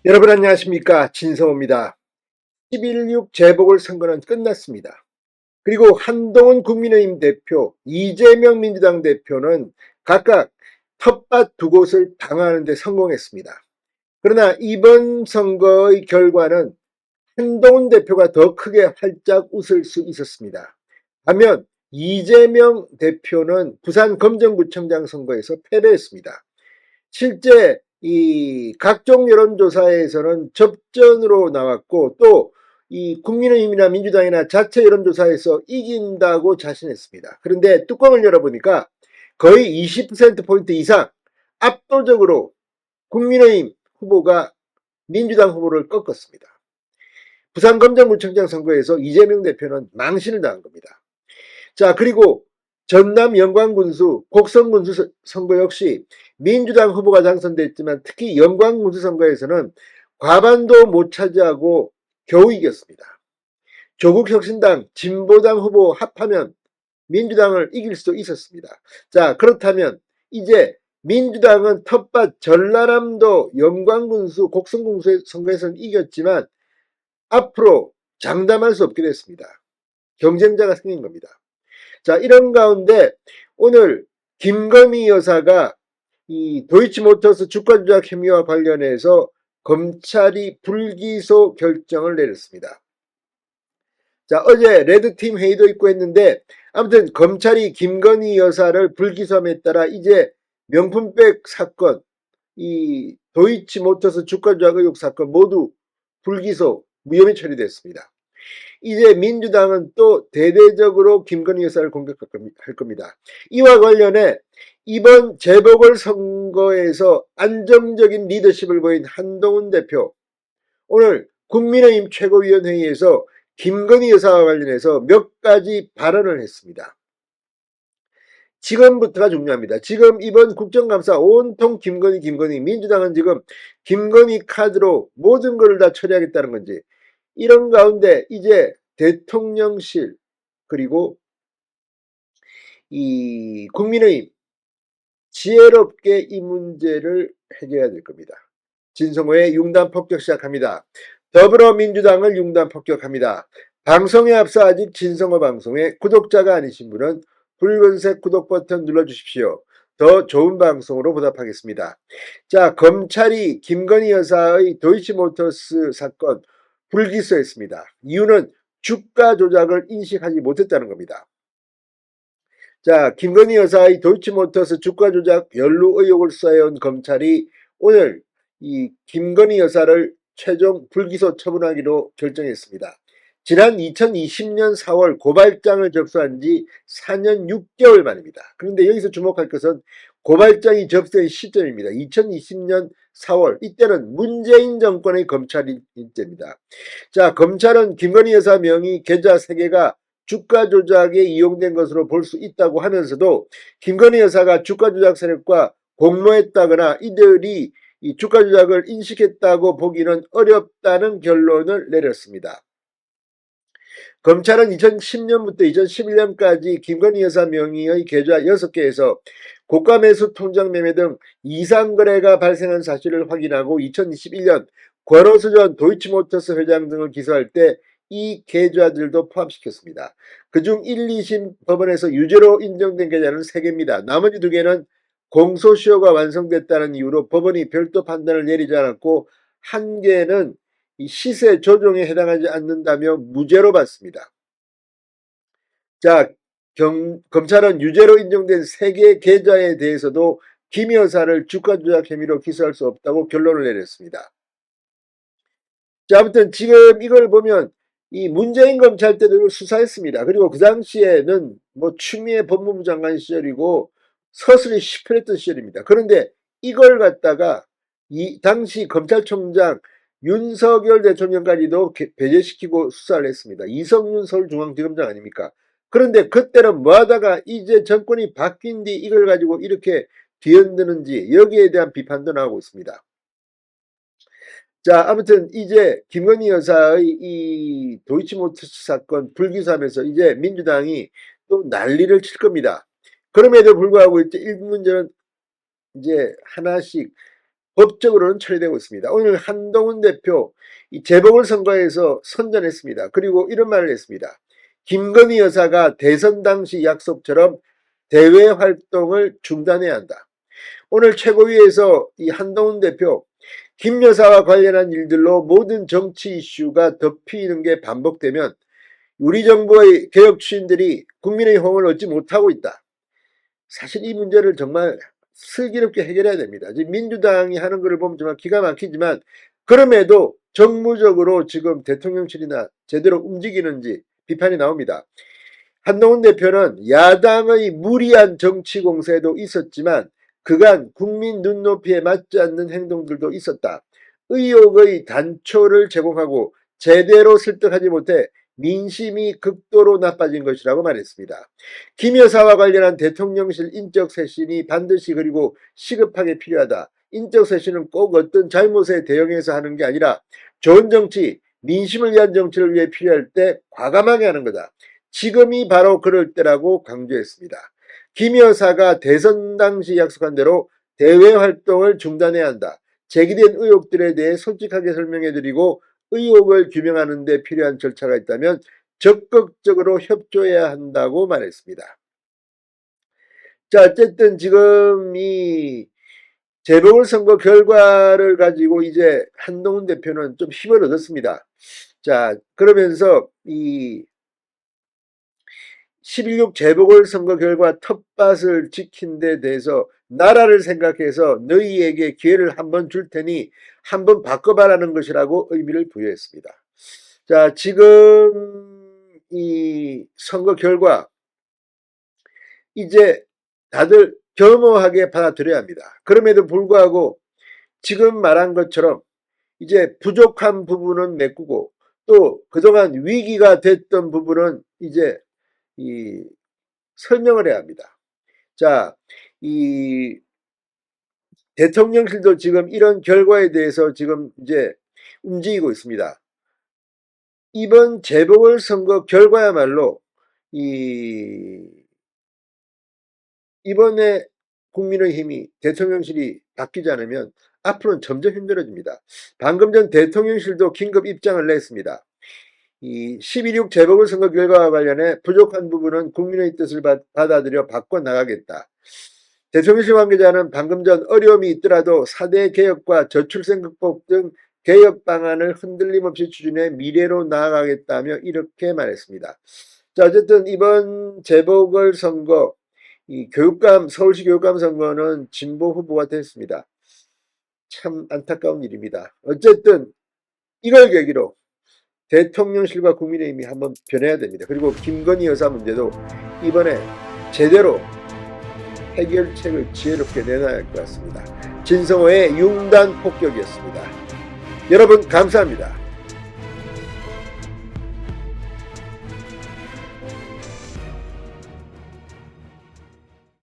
여러분 안녕하십니까, 진성호입니다. 11.6 재보궐선거는 끝났습니다. 그리고 한동훈 국민의힘 대표, 이재명 민주당 대표는 각각 텃밭 두 곳을 방어하는 데 성공했습니다. 그러나 이번 선거의 결과는 한동훈 대표가 더 크게 활짝 웃을 수 있었습니다. 반면 이재명 대표는 부산검정구청장 선거에서 패배했습니다. 실제 이 각종 여론조사에서는 접전으로 나왔고, 또 이 국민의힘이나 민주당이나 자체 여론조사에서 이긴다고 자신했습니다. 그런데 뚜껑을 열어보니까 거의 20%포인트 이상 압도적으로 국민의힘 후보가 민주당 후보를 꺾었습니다. 부산검정구청장 선거에서 이재명 대표는 망신을 당한 겁니다. 자, 그리고 전남 영광군수 곡성군수 선거 역시 민주당 후보가 당선됐지만, 특히 영광군수 선거에서는 과반도 못 차지하고 겨우 이겼습니다. 조국혁신당 진보당 후보 합하면 민주당을 이길 수도 있었습니다. 자, 그렇다면 이제 민주당은 텃밭 전라남도 영광군수 곡성군수 선거에서는 이겼지만 앞으로 장담할 수 없게 됐습니다. 경쟁자가 생긴 겁니다. 자, 이런 가운데 오늘 김건희 여사가 이 도이치모터스 주가 조작 혐의와 관련해서 검찰이 불기소 결정을 내렸습니다. 자, 어제 레드팀 회의도 있고 했는데, 아무튼 검찰이 김건희 여사를 불기소함에 따라 이제 명품백 사건, 이 도이치모터스 주가 조작 의혹 사건 모두 불기소, 무혐의 처리됐습니다. 이제 민주당은 또 대대적으로 김건희 여사를 공격할 겁니다. 이와 관련해 이번 재보궐선거에서 안정적인 리더십을 보인 한동훈 대표, 오늘 국민의힘 최고위원회의에서 김건희 여사와 관련해서 몇 가지 발언을 했습니다. 지금부터가 중요합니다. 지금 이번 국정감사 온통 김건희, 민주당은 지금 김건희 카드로 모든 것을 다 처리하겠다는 건지, 이런 가운데 이제 대통령실, 그리고 이 국민의힘 지혜롭게 이 문제를 해결해야 될 겁니다. 진성호의 융단 폭격 시작합니다. 더불어민주당을 융단 폭격합니다. 방송에 앞서 아직 진성호 방송의 구독자가 아니신 분은 붉은색 구독 버튼 눌러주십시오. 더 좋은 방송으로 보답하겠습니다. 자, 검찰이 김건희 여사의 도이치모터스 사건 불기소했습니다. 이유는 주가 조작을 인식하지 못했다는 겁니다. 자, 김건희 여사의 도이치모터스 주가 조작 연루 의혹을 수사해온 검찰이 오늘 이 김건희 여사를 최종 불기소 처분하기로 결정했습니다. 지난 2020년 4월 고발장을 접수한 지 4년 6개월 만입니다. 그런데 여기서 주목할 것은 고발장이 접수된 시점입니다. 2020년 4월, 이때는 문재인 정권의 검찰일 때입니다. 자, 검찰은 김건희 여사 명의 계좌 3개가 주가 조작에 이용된 것으로 볼 수 있다고 하면서도 김건희 여사가 주가 조작 세력과 공모했다거나 이들이 이 주가 조작을 인식했다고 보기는 어렵다는 결론을 내렸습니다. 검찰은 2010년부터 2011년까지 김건희 여사 명의의 계좌 6개에서 고가 매수 통장 매매 등 이상 거래가 발생한 사실을 확인하고 2021년 권오수 전 도이치모터스 회장 등을 기소할 때 이 계좌들도 포함시켰습니다. 그중 1, 2심 법원에서 유죄로 인정된 계좌는 3개입니다. 나머지 2개는 공소시효가 완성됐다는 이유로 법원이 별도 판단을 내리지 않았고, 1개는 이 시세 조정에 해당하지 않는다며 무죄로 봤습니다. 자, 검찰은 유죄로 인정된 3개 계좌에 대해서도 김 여사를 주가 조작 혐의로 기소할 수 없다고 결론을 내렸습니다. 자, 아무튼 지금 이걸 보면 이 문재인 검찰 때도 이걸 수사했습니다. 그리고 그 당시에는 뭐 추미애 법무부 장관 시절이고 서슬이 시필했던 시절입니다. 그런데 이걸 갖다가 이 당시 검찰총장 윤석열 대통령까지도 배제시키고 수사를 했습니다. 이성윤 서울중앙지검장 아닙니까? 그런데 그때는 뭐 하다가 이제 정권이 바뀐 뒤 이걸 가지고 이렇게 뒤흔드는지, 여기에 대한 비판도 나오고 있습니다. 자, 아무튼 이제 김건희 여사의 이 도이치모터스 사건 불기소하면서 이제 민주당이 또 난리를 칠 겁니다. 그럼에도 불구하고 이제 이 문제는 이제 하나씩 법적으로는 처리되고 있습니다. 오늘 한동훈 대표 이 재보궐선거에서 선전했습니다. 그리고 이런 말을 했습니다. 김건희 여사가 대선 당시 약속처럼 대외 활동을 중단해야 한다. 오늘 최고위에서 이 한동훈 대표 김 여사와 관련한 일들로 모든 정치 이슈가 덮이는 게 반복되면 우리 정부의 개혁 추진들이 국민의 호응을 얻지 못하고 있다. 사실 이 문제를 정말 슬기롭게 해결해야 됩니다. 지금 민주당이 하는 것을 보면 정말 기가 막히지만 그럼에도 정무적으로 지금 대통령실이나 제대로 움직이는지 비판이 나옵니다. 한동훈 대표는 야당의 무리한 정치 공세도 있었지만 그간 국민 눈높이에 맞지 않는 행동들도 있었다. 의혹의 단초를 제공하고 제대로 설득하지 못해 민심이 극도로 나빠진 것이라고 말했습니다. 김 여사와 관련한 대통령실 인적 쇄신이 반드시 그리고 시급하게 필요하다. 인적 쇄신은 꼭 어떤 잘못에 대응해서 하는 게 아니라 좋은 정치, 민심을 위한 정치를 위해 필요할 때 과감하게 하는 거다. 지금이 바로 그럴 때라고 강조했습니다. 김 여사가 대선 당시 약속한 대로 대외 활동을 중단해야 한다. 제기된 의혹들에 대해 솔직하게 설명해드리고 의혹을 규명하는 데 필요한 절차가 있다면 적극적으로 협조해야 한다고 말했습니다. 자, 어쨌든 지금 이 재보궐선거 결과를 가지고 이제 한동훈 대표는 좀 힘을 얻었습니다. 자, 그러면서 이 11.6 재보궐선거 결과 텃밭을 지킨 데 대해서 나라를 생각해서 너희에게 기회를 한번 줄 테니 한번 바꿔봐라는 것이라고 의미를 부여했습니다. 자, 지금 이 선거 결과 이제 다들 겸허하게 받아들여야 합니다. 그럼에도 불구하고 지금 말한 것처럼 이제 부족한 부분은 메꾸고 또 그동안 위기가 됐던 부분은 이제 이 설명을 해야 합니다. 자, 이 대통령실도 지금 이런 결과에 대해서 지금 이제 움직이고 있습니다. 이번 재보궐선거 결과야말로 이번에 국민의힘이 대통령실이 바뀌지 않으면 앞으로는 점점 힘들어집니다. 방금 전 대통령실도 긴급 입장을 냈습니다. 이 11.6 재보궐선거 결과와 관련해 부족한 부분은 국민의 뜻을 받아들여 바꿔나가겠다. 대통령실 관계자는 방금 전 어려움이 있더라도 4대 개혁과 저출생극복 등 개혁 방안을 흔들림 없이 추진해 미래로 나아가겠다며 이렇게 말했습니다. 자, 어쨌든 이번 재보궐선거 이 서울시 교육감 선거는 진보 후보가 됐습니다. 참 안타까운 일입니다. 어쨌든 이걸 계기로 대통령실과 국민의힘이 한번 변해야 됩니다. 그리고 김건희 여사 문제도 이번에 제대로 해결책을 지혜롭게 내놔야 할 것 같습니다. 진성호의 융단 폭격이었습니다. 여러분 감사합니다.